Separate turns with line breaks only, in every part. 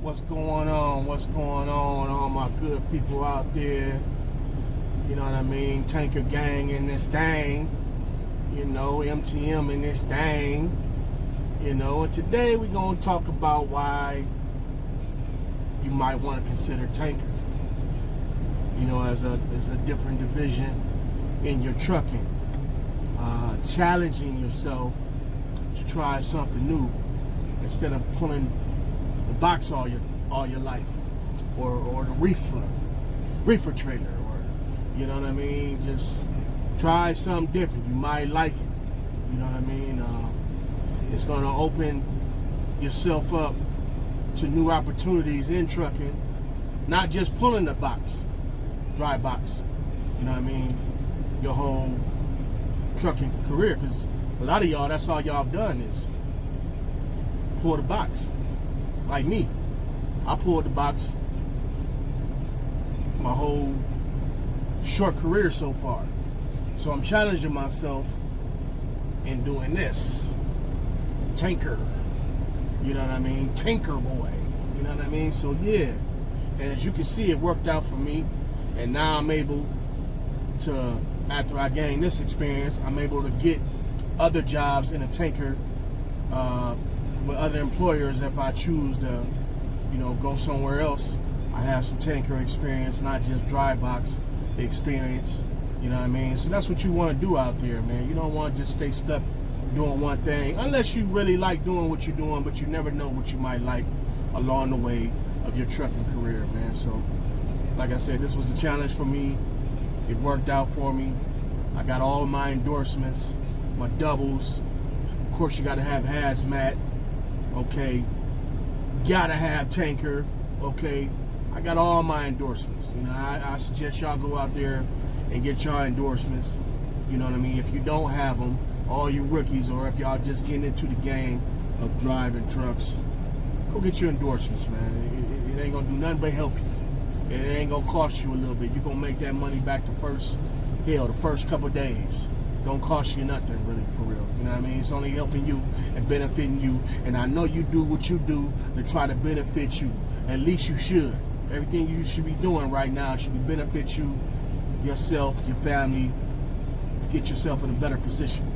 What's going on? What's going on? All my good people out there. You know what I mean? Tanker gang in this thing. You know, MTM in this thing. You know, and today we're going to talk about why you might want to consider tanker. You know, as a different division in your trucking. Challenging yourself to try something new instead of pulling the box all your life, or the reefer trailer, or you know what I mean. Just try something different. You might like it. You know what I mean. It's going to open yourself up to new opportunities in trucking, not just pulling the box, dry box. You know what I mean. Your whole trucking career, because a lot of y'all, that's all y'all have done is pull the box. Like me, I pulled the box my whole short career so far. So I'm challenging myself in doing this. Tanker. You know what I mean? Tanker boy. You know what I mean? So yeah. And as you can see, it worked out for me. And now I'm able to, after I gain this experience, I'm able to get other jobs in a tanker with other employers if I choose to, you know, go somewhere else. I have some tanker experience, not just dry box experience. You know what I mean? So that's what you want to do out there, man. You don't want to just stay stuck doing one thing, unless you really like doing what you're doing, but you never know what you might like along the way of your trucking career, man. So, like I said, this was a challenge for me. It worked out for me. I got all my endorsements, my doubles. Of course, you got to have hazmat. Okay, gotta have tanker. Okay, I got all my endorsements. You know, I suggest y'all go out there and get y'all endorsements. You know what I mean? If you don't have them, all you rookies, or if y'all just getting into the game of driving trucks, go get your endorsements, man. It ain't gonna do nothing but help you. It ain't gonna cost you a little bit. You're gonna make that money back the first couple of days. Don't cost you nothing, really, for real. You know what I mean? It's only helping you and benefiting you. And I know you do what you do to try to benefit you. At least you should. Everything you should be doing right now should be benefit you, yourself, your family, to get yourself in a better position.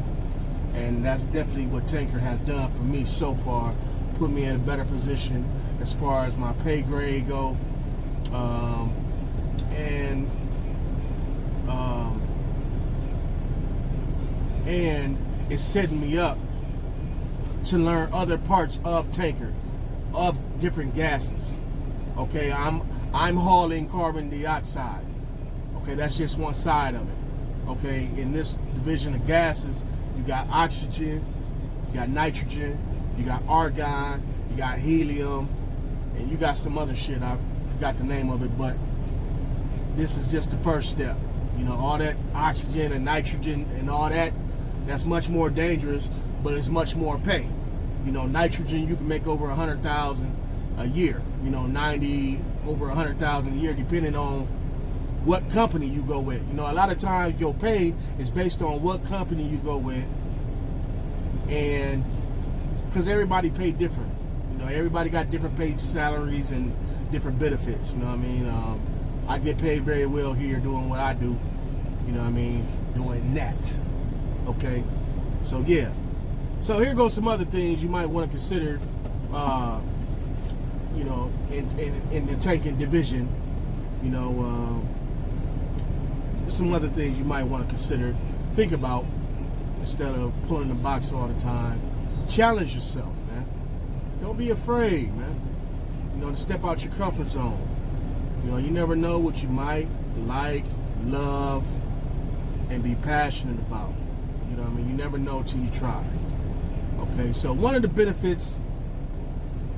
And that's definitely what Tanker has done for me so far. Put me in a better position as far as my pay grade go. And it's setting me up to learn other parts of tanker, of different gases. Okay, I'm hauling carbon dioxide. Okay, that's just one side of it. Okay, in this division of gases, you got oxygen, you got nitrogen, you got argon, you got helium, and you got some other shit. I forgot the name of it, but this is just the first step. You know, all that oxygen and nitrogen and all that, that's much more dangerous, but it's much more pay. You know, nitrogen, you can make over 100,000 a year. You know, 90, over 100,000 a year, depending on what company you go with. You know, a lot of times your pay is based on what company you go with, and because everybody pay different. You know, everybody got different paid salaries and different benefits. You know what I mean? I get paid very well here doing what I do. You know what I mean? Doing that. Okay, so yeah. So here goes some other things you might want to consider. You know, in the tanking division. You know, some other things you might want to consider. Think about instead of pulling the box all the time. Challenge yourself, man. Don't be afraid, man. You know, to step out your comfort zone. You know, you never know what you might like, love, and be passionate about. You know what I mean? You never know till you try. Okay, so one of the benefits,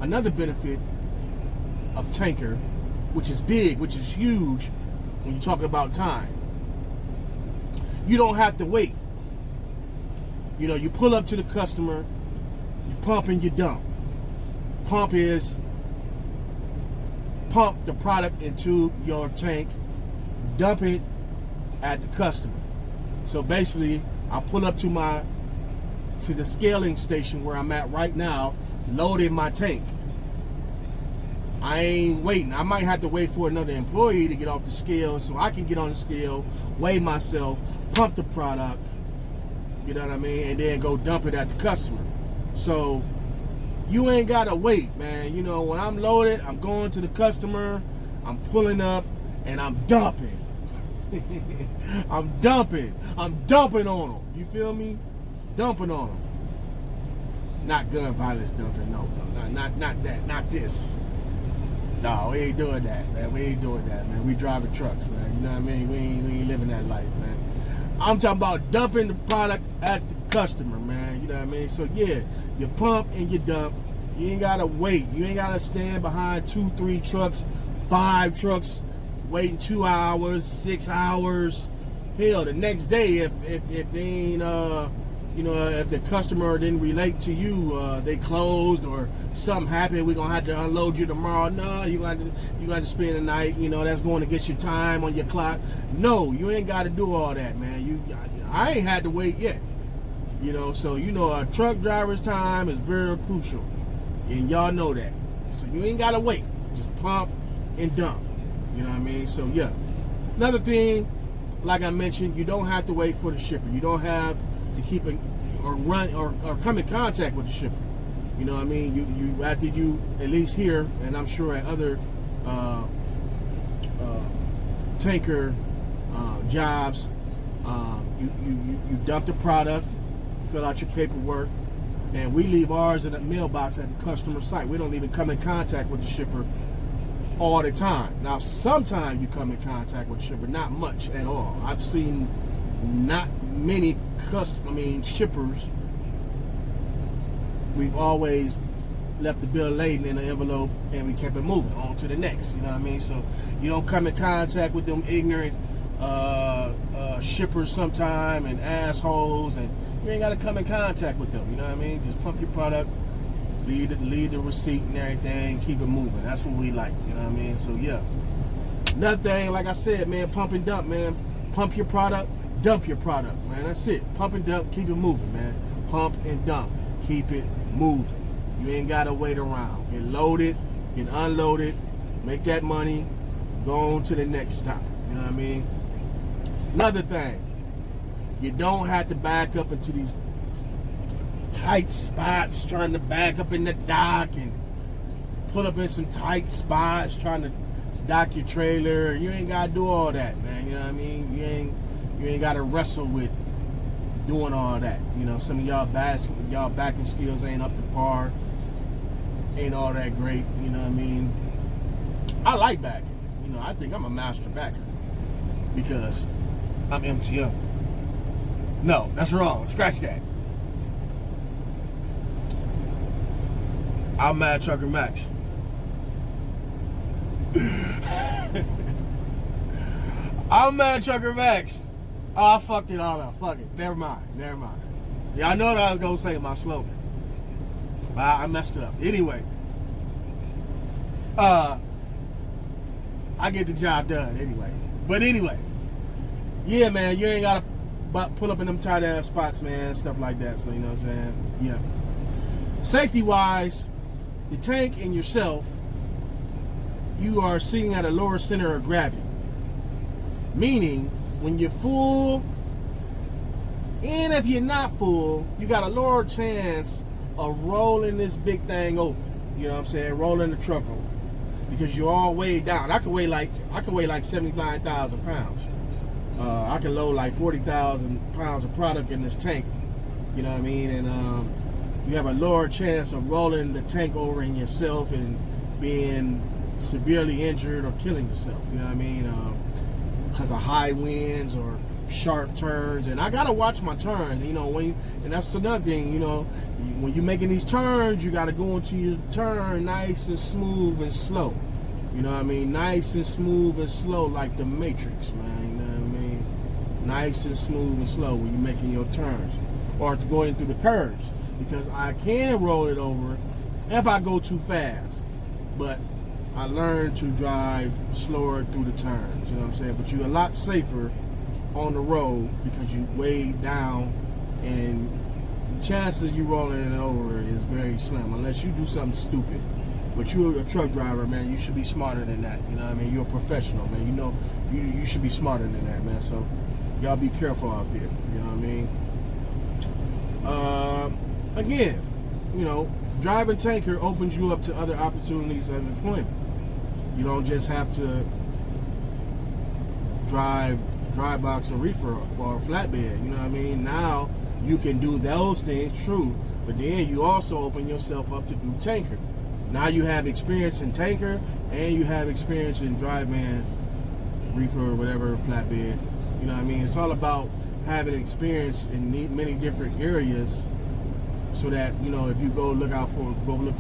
another benefit of tanker, which is big, which is huge when you're talking about time, you don't have to wait. You know, you pull up to the customer, you pump and you dump. Pump is pump the product into your tank, dump it at the customer. So basically, I pull up to the scaling station where I'm at right now, load in my tank. I ain't waiting. I might have to wait for another employee to get off the scale so I can get on the scale, weigh myself, pump the product, you know what I mean, and then go dump it at the customer. So you ain't gotta wait, man. You know, when I'm loaded, I'm going to the customer, I'm pulling up, and I'm dumping. I'm dumping on them. You feel me? Dumping on them. Not gun violence dumping, no, not that, not this. No, we ain't doing that, man. We ain't doing that, man. We driving trucks, man. You know what I mean? We ain't living that life, man. I'm talking about dumping the product at the customer, man. You know what I mean? So yeah, you pump and you dump. You ain't gotta wait. You ain't gotta stand behind 2, 3 trucks, 5 trucks, waiting 2 hours, 6 hours. Hell, the next day, if they ain't you know, if the customer didn't relate to you, they closed or something happened, we're gonna have to unload you tomorrow. No, you got to spend the night. You know, that's going to get your time on your clock. No, you ain't got to do all that, man. I ain't had to wait yet. You know, so you know, a truck driver's time is very crucial, and y'all know that. So you ain't got to wait. Just pump and dump. You know what I mean? So yeah. Another thing, like I mentioned, you don't have to wait for the shipper. You don't have to keep it or run or come in contact with the shipper. You know what I mean? You after you, at least here, and I'm sure at other tanker jobs, you dump the product, fill out your paperwork, and we leave ours in the mailbox at the customer site. We don't even come in contact with the shipper all the time. Now, sometimes you come in contact with the shipper, not much at all. I've seen not many shippers. We've always left the bill laden in an envelope and we kept it moving on to the next. You know what I mean? So you don't come in contact with them ignorant shippers sometime and assholes, and you ain't got to come in contact with them. You know what I mean? Just pump your product, leave the receipt and everything, keep it moving. That's what we like. You know what I mean? So yeah. Another thing, like I said, man, pump and dump, man. Pump your product, dump your product, man. That's it. Pump and dump, keep it moving, man. Pump and dump, keep it moving. You ain't gotta wait around. Get loaded, get unloaded, make that money, go on to the next stop. You know what I mean? Another thing, you don't have to back up into these tight spots, trying to back up in the dock and pull up in some tight spots, trying to dock your trailer. You ain't gotta do all that, man. You know what I mean? You ain't gotta wrestle with doing all that. You know, some of y'all backing skills ain't up to par, ain't all that great. You know what I mean? I like backing. You know, I think I'm a master backer because I'm MTO. No, that's wrong. Scratch that. I'm Mad Trucker Max. I'm Mad Trucker Max. Oh, I fucked it all up. Fuck it. Never mind. Yeah, I know what I was gonna say my slogan, but I messed it up. Anyway, I get the job done anyway. But anyway, yeah, man, you ain't gotta pull up in them tight ass spots, man, stuff like that. So you know what I'm saying? Yeah. Safety wise, the tank and yourself, you are sitting at a lower center of gravity. Meaning, when you're full, and if you're not full, you got a lower chance of rolling this big thing over. You know what I'm saying? Rolling the truck over. Because you're all weighed down. I can weigh like 79,000 pounds. I can load like 40,000 pounds of product in this tank. You know what I mean? And you have a lower chance of rolling the tank over in yourself and being severely injured or killing yourself. You know what I mean? Because of high winds or sharp turns. And I gotta watch my turns. You know, and that's another thing. You know, when you're making these turns, you gotta go into your turn nice and smooth and slow. You know what I mean? Nice and smooth and slow, like the Matrix, man. You know what I mean? Nice and smooth and slow when you're making your turns or going through the curves. Because I can roll it over if I go too fast. But I learned to drive slower through the turns, you know what I'm saying? But you're a lot safer on the road because you weigh down, and the chances of you rolling it over is very slim unless you do something stupid. But you're a truck driver, man. You should be smarter than that. You know what I mean? You're a professional, man. You know, you should be smarter than that, man. So y'all be careful out there. You know what I mean? Again, you know, driving tanker opens you up to other opportunities of employment. You don't just have to drive dry box or reefer or flatbed. You know what I mean? Now you can do those things, true, but then you also open yourself up to do tanker. Now you have experience in tanker and you have experience in dry van, reefer, or whatever, flatbed. You know what I mean? It's all about having experience in many different areas, so that, you know, if you go look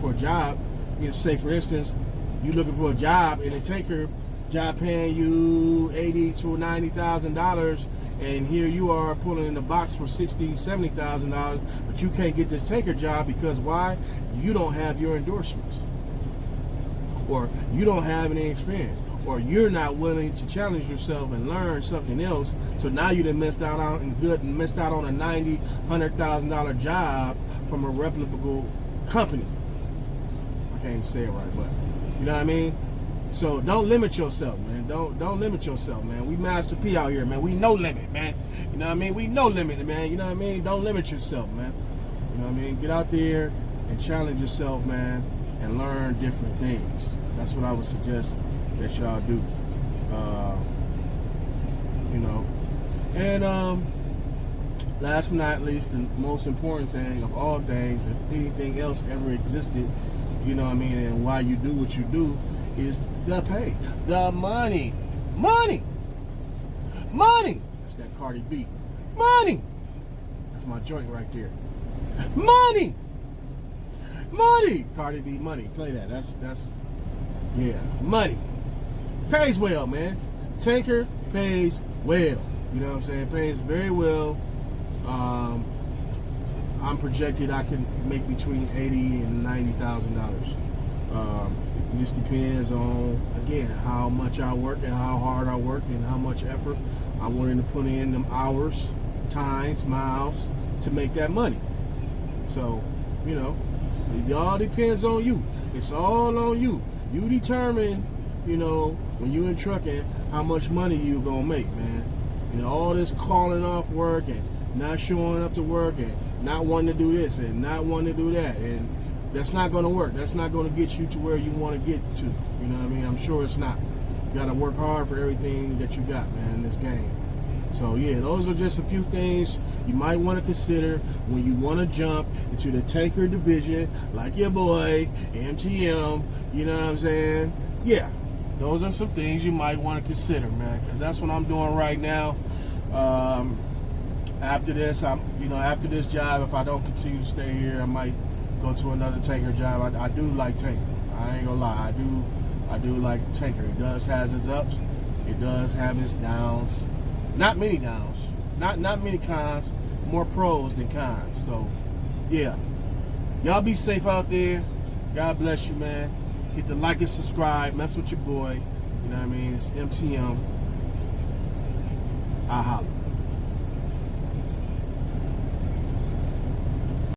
for a job, you know, say for instance, you looking for a job in a tanker job paying you $80,000 to $90,000, and here you are pulling in the box for $60,000, $70,000, but you can't get this tanker job because why? You don't have your endorsements, or you don't have any experience, or you're not willing to challenge yourself and learn something else. So now you done missed out on a $90,000, $100,000 job from a reputable company. I can't even say it right, but you know what I mean? So don't limit yourself, man. Don't limit yourself, man. We Master P out here, man. We no limit, man. You know what I mean? We no limit, man. You know what I mean? Don't limit yourself, man. You know what I mean? Get out there and challenge yourself, man, and learn different things. That's what I would suggest that y'all do. You know. And last but not least, the most important thing of all things, if anything else ever existed, you know what I mean, and why you do what you do, is the pay, the money. That's that Cardi B. Money. That's my joint right there. Money. Cardi B, money. Play that. That's yeah, money. Pays well, man. Tanker pays well. You know what I'm saying? Pays very well. I'm projected I can make between $80,000 and $90,000. It just depends on, again, how much I work and how hard I work and how much effort I'm willing to put in, them hours, times, miles, to make that money. So, you know, it all depends on you. It's all on you. You determine, you know, when you in trucking, how much money you gonna make, man. You know, all this calling off work and not showing up to work and not wanting to do this and not wanting to do that, and that's not going to work. That's not going to get you to where you want to get to. You know what I mean? I'm sure it's not. You got to work hard for everything that you got, man, in this game. So, yeah, those are just a few things you might want to consider when you want to jump into the tanker division, like your boy, MTM, you know what I'm saying? Yeah, those are some things you might want to consider, man, because that's what I'm doing right now. After this, after this job, if I don't continue to stay here, I might go to another tanker job. I do like tanker. I ain't gonna lie. I do like tanker. It does have its ups. It does have its downs. Not many downs. Not many cons. More pros than cons. So, yeah. Y'all be safe out there. God bless you, man. Hit the like and subscribe. Mess with your boy. You know what I mean? It's MTM. I holla.